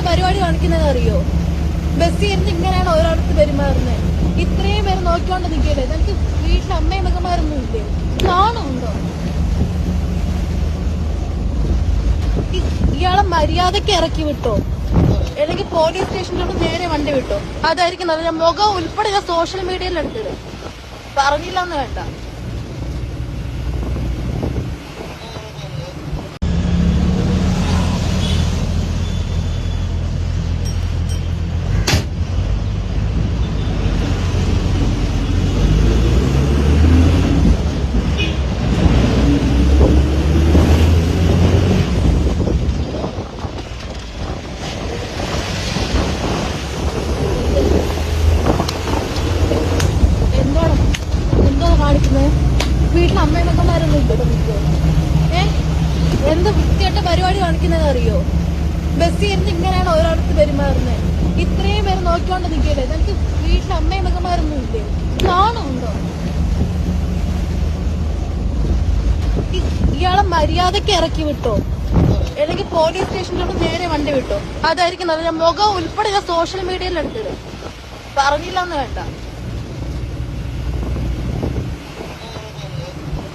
പരിപാടി കാണിക്കുന്നത് അറിയോ? ബസ്സിൽ ഇരുന്ന് ഇങ്ങനെയാണ് ഓരോരുത്തർ പെരുമാറുന്നത്. ഇത്രയും പേര് നോക്കിക്കൊണ്ട് നിൽക്കല്ലേ? എനിക്ക് വീട്ടിൽ അമ്മയും മകന്മാരൊന്നും ഇല്ലേ? നാണമുണ്ടോ? ഇയാളെ മര്യാദക്ക് ഇറക്കി വിട്ടോ, അല്ലെങ്കിൽ പോലീസ് സ്റ്റേഷനിലോട്ട് നേരെ വണ്ടി വിട്ടോ. അതായിരിക്കും നല്ല. മുഖം ഉൾപ്പെടെ ഞാൻ സോഷ്യൽ മീഡിയയിൽ എടുത്തത് പറഞ്ഞില്ല എന്ന് വേണ്ട. വീട്ടിൽ അമ്മയും മകന്മാരൊന്നും ഇല്ല. എന്ത് വൃത്തിയായിട്ട പരിപാടി കാണിക്കുന്നത് അറിയോ? ബസ്സിൽ ഇരുന്ന് ഇങ്ങനെയാണ് ഓരോരുത്തർ പെരുമാറുന്നത്. ഇത്രയും പേര് നോക്കിക്കൊണ്ട് നിൽക്കല്ലേ? എനിക്ക് വീട്ടിൽ അമ്മയും മകന്മാരൊന്നും ഇല്ലേ? നാണമുണ്ടോ? ഇയാളെ മര്യാദക്ക് ഇറക്കി വിട്ടോ, അല്ലെങ്കിൽ പോലീസ് സ്റ്റേഷനിലോട്ട് നേരെ വണ്ടി വിട്ടോ. അതായിരിക്കും നല്ല. മുഖം ഉൾപ്പെടെ ഞാൻ സോഷ്യൽ മീഡിയയിൽ എടുത്തത് പറഞ്ഞില്ല എന്ന് വേണ്ട.